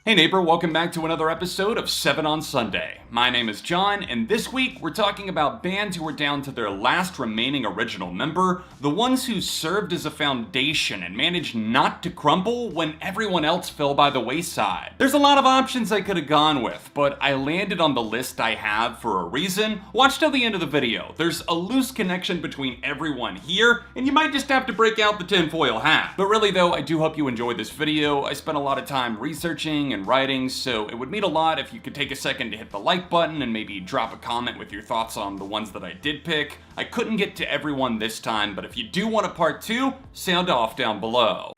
Hey neighbor, welcome back to another episode of 7 on Sunday. My name is John, and this week we're talking about bands who are down to their last remaining original member, the ones who served as a foundation and managed not to crumble when everyone else fell by the wayside. There's a lot of options I could have gone with, but I landed on the list I have for a reason. Watch till the end of the video. There's a loose connection between everyone here, and you might just have to break out the tinfoil hat. But really though, I do hope you enjoyed this video. I spent a lot of time researching and writing, so it would mean a lot if you could take a second to hit the like button and maybe drop a comment with your thoughts on the ones that I did pick. I couldn't get to everyone this time, but if you do want a part 2, sound off down below.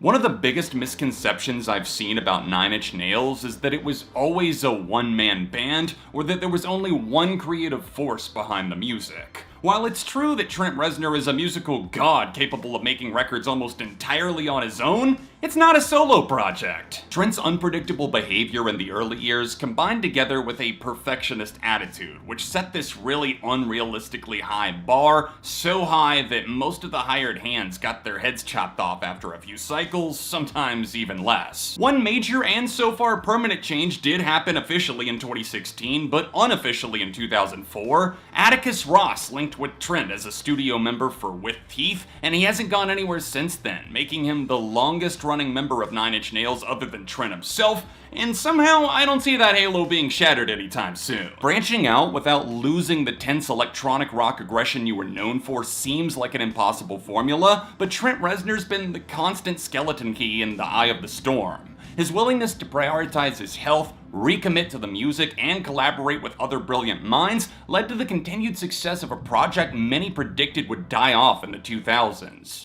One of the biggest misconceptions I've seen about Nine Inch Nails is that it was always a one-man band, or that there was only one creative force behind the music. While it's true that Trent Reznor is a musical god capable of making records almost entirely on his own, it's not a solo project. Trent's unpredictable behavior in the early years combined together with a perfectionist attitude, which set this really unrealistically high bar, so high that most of the hired hands got their heads chopped off after a few cycles, sometimes even less. One major and so far permanent change did happen officially in 2016, but unofficially in 2004. Atticus Ross linked with Trent as a studio member for With Teeth, and he hasn't gone anywhere since then, making him the longest running member of Nine Inch Nails other than Trent himself, and somehow I don't see that halo being shattered anytime soon. Branching out without losing the tense electronic rock aggression you were known for seems like an impossible formula, but Trent Reznor's been the constant skeleton key in the eye of the storm. His willingness to prioritize his health, recommit to the music, and collaborate with other brilliant minds led to the continued success of a project many predicted would die off in the 2000s.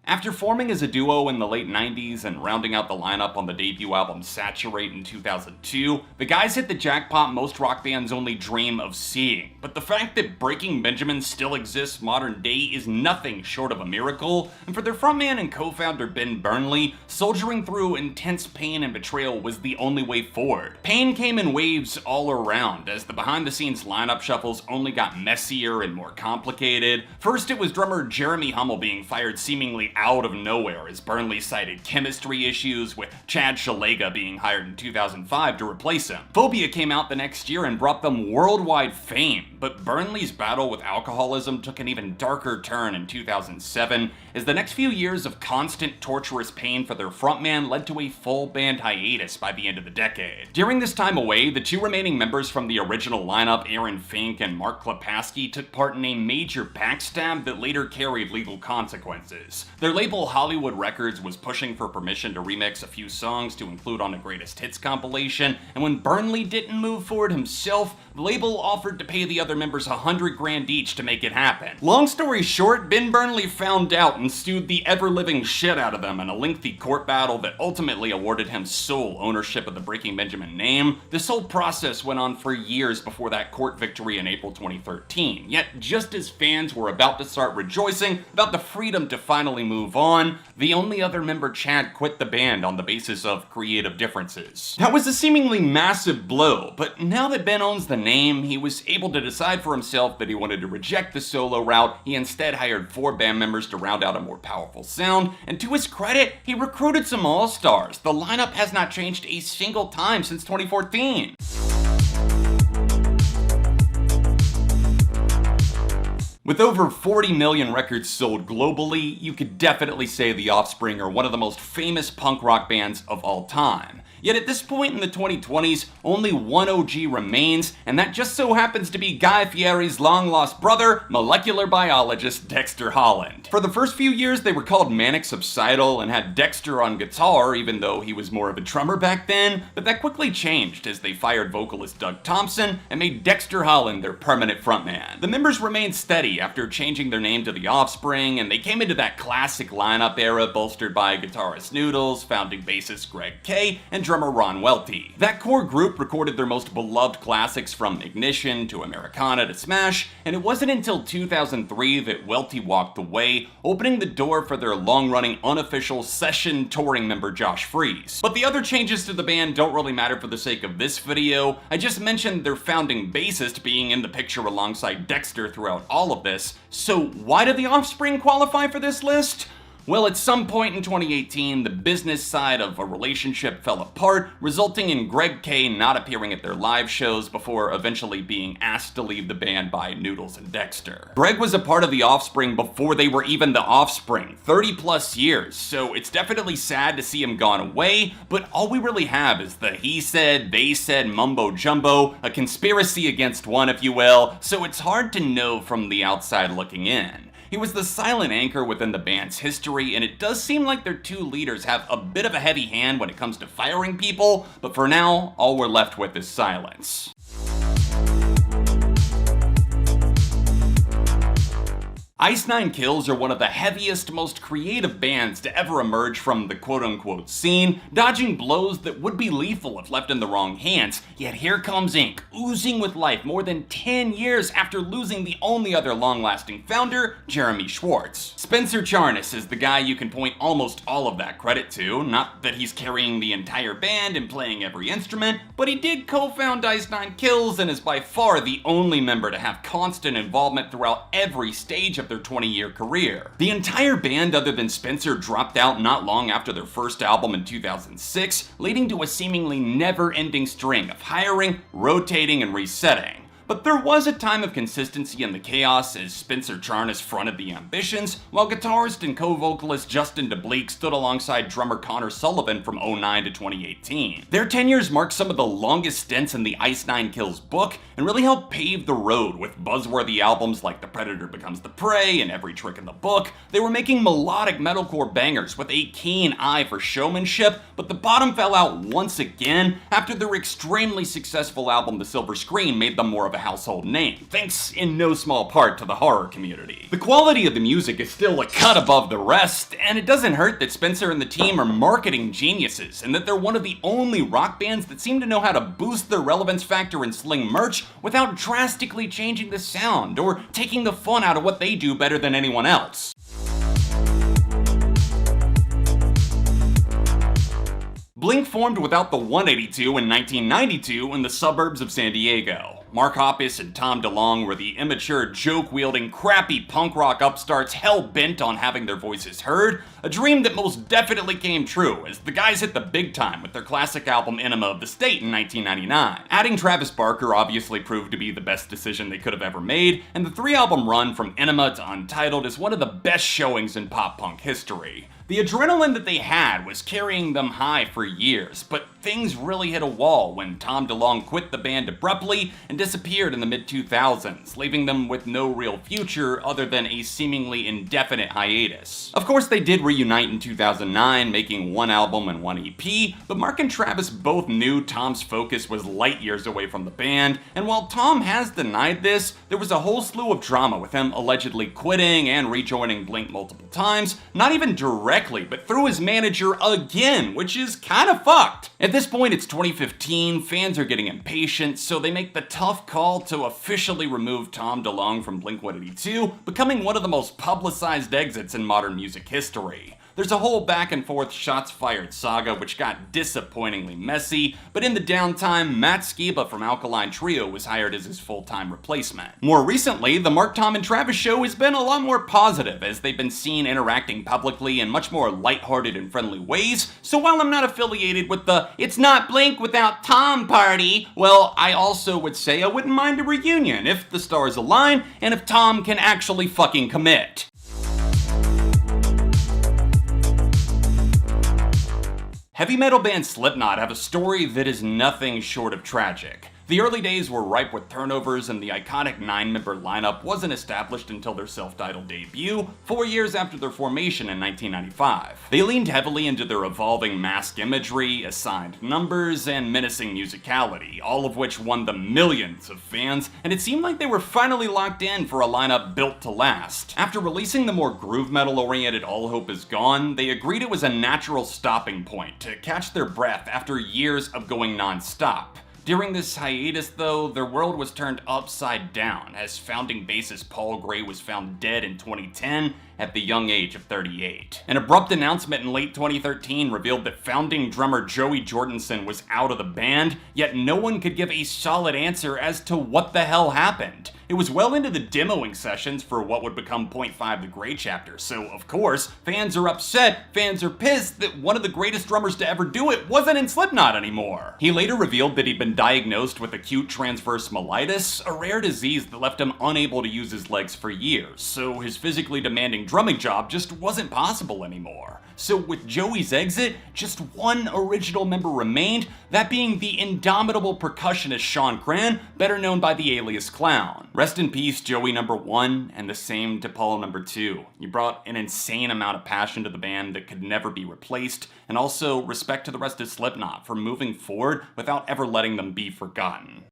After forming as a duo in the late 90s and rounding out the lineup on the debut album Saturate in 2002, the guys hit the jackpot most rock bands only dream of seeing. But the fact that Breaking Benjamin still exists modern day is nothing short of a miracle, and for their frontman and co-founder Ben Burnley, soldiering through intense pain and betrayal was the only way forward. Pain came in waves all around, as the behind-the-scenes lineup shuffles only got messier and more complicated. First, it was drummer Jeremy Hummel being fired seemingly out of nowhere as Burnley cited chemistry issues, with Chad Shalega being hired in 2005 to replace him. Phobia came out the next year and brought them worldwide fame, but Burnley's battle with alcoholism took an even darker turn in 2007, as the next few years of constant torturous pain for their frontman led to a full band hiatus by the end of the decade. During this time away, the two remaining members from the original lineup, Aaron Fink and Mark Klepaski, took part in a major backstab that later carried legal consequences. Their label Hollywood Records was pushing for permission to remix a few songs to include on a Greatest Hits compilation, and when Burnley didn't move forward himself, the label offered to pay the other members $100,000 each to make it happen. Long story short, Ben Burnley found out and sued the ever-living shit out of them in a lengthy court battle that ultimately awarded him sole ownership of the Breaking Benjamin name. This whole process went on for years before that court victory in April 2013, yet just as fans were about to start rejoicing about the freedom to finally move on, the only other member, Chad, quit the band on the basis of creative differences. That was a seemingly massive blow, but now that Ben owns the name, he was able to decide for himself that he wanted to reject the solo route. He instead hired 4 band members to round out a more powerful sound, and to his credit, he recruited some all-stars. The lineup has not changed a single time since 2014. With over 40 million records sold globally, you could definitely say the Offspring are one of the most famous punk rock bands of all time. Yet at this point in the 2020s, only one OG remains, and that just so happens to be Guy Fieri's long-lost brother, molecular biologist Dexter Holland. For the first few years, they were called Manic Subsidal and had Dexter on guitar, even though he was more of a drummer back then, but that quickly changed as they fired vocalist Doug Thompson and made Dexter Holland their permanent frontman. The members remained steady after changing their name to the Offspring, and they came into that classic lineup era bolstered by guitarist Noodles, founding bassist Greg Kay, and drummer Ron Welty. That core group recorded their most beloved classics from Ignition to Americana to Smash, and it wasn't until 2003 that Welty walked away, opening the door for their long-running unofficial session touring member Josh Freese. But the other changes to the band don't really matter for the sake of this video. I just mentioned their founding bassist being in the picture alongside Dexter throughout all of this, so why did the Offspring qualify for this list? Well, at some point in 2018, the business side of a relationship fell apart, resulting in Greg K not appearing at their live shows before eventually being asked to leave the band by Noodles and Dexter. Greg was a part of the Offspring before they were even the Offspring, 30 plus years, so it's definitely sad to see him gone away, but all we really have is the he said, they said mumbo jumbo, a conspiracy against one if you will, so it's hard to know from the outside looking in. He was the silent anchor within the band's history, and it does seem like their two leaders have a bit of a heavy hand when it comes to firing people, but for now, all we're left with is silence. Ice Nine Kills are one of the heaviest, most creative bands to ever emerge from the quote-unquote scene, dodging blows that would be lethal if left in the wrong hands, yet here comes Inc., oozing with life more than 10 years after losing the only other long-lasting founder, Jeremy Schwartz. Spencer Charnas is the guy you can point almost all of that credit to, not that he's carrying the entire band and playing every instrument, but he did co-found Ice Nine Kills and is by far the only member to have constant involvement throughout every stage of their 20-year career. The entire band other than Spencer dropped out not long after their first album in 2006, leading to a seemingly never-ending string of hiring, rotating, and resetting. But there was a time of consistency in the chaos as Spencer Charnas fronted the Ambitions, while guitarist and co-vocalist Justin DeBleek stood alongside drummer Connor Sullivan from 2009 to 2018. Their tenures marked some of the longest stints in the Ice Nine Kills book and really helped pave the road with buzzworthy albums like The Predator Becomes the Prey and Every Trick in the Book. They were making melodic metalcore bangers with a keen eye for showmanship, but the bottom fell out once again after their extremely successful album The Silver Screen made them more of a household name, thanks in no small part to the horror community. The quality of the music is still a cut above the rest, and it doesn't hurt that Spencer and the team are marketing geniuses, and that they're one of the only rock bands that seem to know how to boost their relevance factor and sling merch without drastically changing the sound, or taking the fun out of what they do better than anyone else. Blink formed without the 182 in 1992 in the suburbs of San Diego. Mark Hoppus and Tom DeLonge were the immature, joke-wielding, crappy punk rock upstarts hell-bent on having their voices heard, a dream that most definitely came true as the guys hit the big time with their classic album Enema of the State in 1999. Adding Travis Barker obviously proved to be the best decision they could have ever made, and the 3-album run from Enema to Untitled is one of the best showings in pop-punk history. The adrenaline that they had was carrying them high for years, but things really hit a wall when Tom DeLonge quit the band abruptly and disappeared in the mid-2000s, leaving them with no real future other than a seemingly indefinite hiatus. Of course, they did reunite in 2009, making one album and one EP, but Mark and Travis both knew Tom's focus was light years away from the band, and while Tom has denied this, there was a whole slew of drama with him allegedly quitting and rejoining Blink multiple times, not even directly, but through his manager again, which is kinda fucked. At this point, it's 2015, fans are getting impatient, so they make the tough call to officially remove Tom DeLonge from Blink-182, becoming one of the most publicized exits in modern music history. There's a whole back and forth shots fired saga which got disappointingly messy, but in the downtime, Matt Skiba from Alkaline Trio was hired as his full-time replacement. More recently, the Mark, Tom, and Travis show has been a lot more positive as they've been seen interacting publicly in much more lighthearted and friendly ways, so while I'm not affiliated with the "it's not Blink without Tom" party, well, I also would say I wouldn't mind a reunion if the stars align and if Tom can actually fucking commit. Heavy metal band Slipknot have a story that is nothing short of tragic. The early days were ripe with turnovers, and the iconic 9-member lineup wasn't established until their self-titled debut, 4 years after their formation in 1995. They leaned heavily into their evolving mask imagery, assigned numbers, and menacing musicality, all of which won them millions of fans, and it seemed like they were finally locked in for a lineup built to last. After releasing the more groove metal-oriented All Hope Is Gone, they agreed it was a natural stopping point to catch their breath after years of going non-stop. During this hiatus, though, their world was turned upside down, as founding bassist Paul Gray was found dead in 2010 at the young age of 38. An abrupt announcement in late 2013 revealed that founding drummer Joey Jordison was out of the band, yet no one could give a solid answer as to what the hell happened. It was well into the demoing sessions for what would become Point 5 The Grey Chapter, so of course, fans are upset, fans are pissed that one of the greatest drummers to ever do it wasn't in Slipknot anymore. He later revealed that he'd been diagnosed with acute transverse myelitis, a rare disease that left him unable to use his legs for years, so his physically demanding drumming job just wasn't possible anymore. So with Joey's exit, just one original member remained, that being the indomitable percussionist Sean Cran, better known by the alias Clown. Rest in peace, Joey number 1, and the same to Paul number 2. You brought an insane amount of passion to the band that could never be replaced, and also respect to the rest of Slipknot for moving forward without ever letting them be forgotten.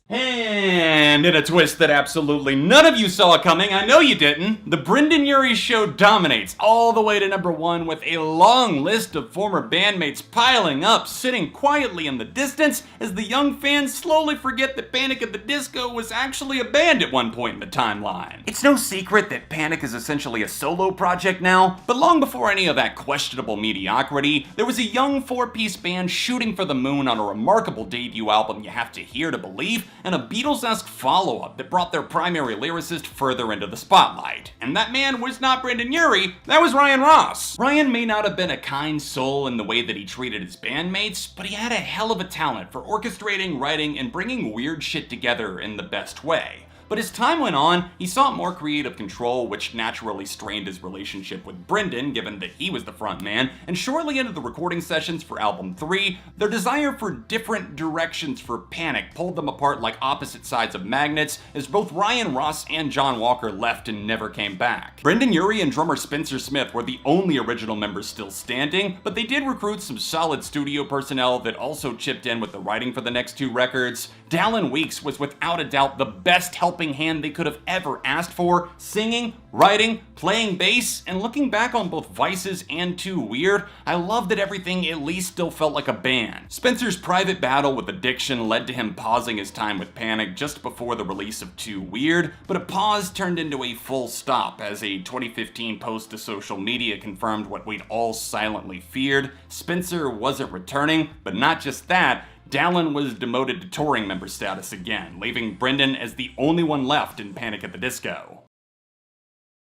And in a twist that absolutely none of you saw coming, I know you didn't, the Brendon Urie Show dominates all the way to number 1 with a long list of former bandmates piling up, sitting quietly in the distance as the young fans slowly forget that Panic at the Disco was actually a band at one point in the timeline. It's no secret that Panic is essentially a solo project now, but long before any of that questionable mediocrity, there was a young 4-piece band shooting for the moon on a remarkable debut album you have to hear to believe, and a Beatles-esque follow-up that brought their primary lyricist further into the spotlight. And that man was not Brendon Urie, that was Ryan Ross. Ryan may not have been a kind soul in the way that he treated his bandmates, but he had a hell of a talent for orchestrating, writing, and bringing weird shit together in the best way. But as time went on, he sought more creative control, which naturally strained his relationship with Brendon, given that he was the front man, and shortly into the recording sessions for album 3, their desire for different directions for Panic pulled them apart like opposite sides of magnets, as both Ryan Ross and John Walker left and never came back. Brendon Urie and drummer Spencer Smith were the only original members still standing, but they did recruit some solid studio personnel that also chipped in with the writing for the next 2 records. Dallin Weeks was without a doubt the best helping hand they could have ever asked for, singing, writing, playing bass, and looking back on both Vices and Too Weird, I love that everything at least still felt like a band. Spencer's private battle with addiction led to him pausing his time with Panic just before the release of Too Weird, but a pause turned into a full stop as a 2015 post to social media confirmed what we'd all silently feared. Spencer wasn't returning, but not just that, Dallin was demoted to touring member status again, leaving Brendon as the only one left in Panic at the Disco.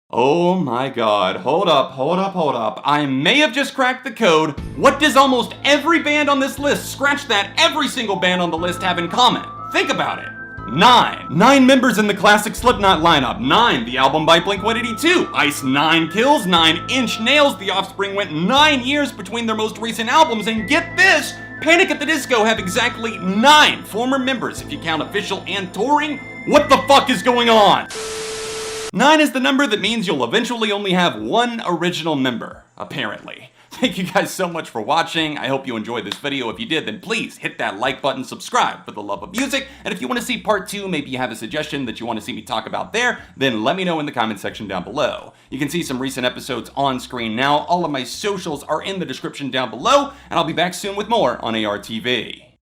Oh my god, hold up. I may have just cracked the code. What does almost every band on this list, scratch that, every single band on the list have in common? Think about it. 9 members in the classic Slipknot lineup. 9, the album by Blink-182. Ice 9 Kills, 9 Inch Nails. The Offspring went 9 years between their most recent albums, and get this, Panic at the Disco have exactly 9 former members if you count official and touring. What the fuck is going on? 9 is the number that means you'll eventually only have 1 original member, apparently. Thank you guys so much for watching. I hope you enjoyed this video. If you did, then please hit that like button, subscribe for the love of music, and if you want to see part 2, maybe you have a suggestion that you want to see me talk about there, then let me know in the comment section down below. You can see some recent episodes on screen now. All of my socials are in the description down below, and I'll be back soon with more on ARTV.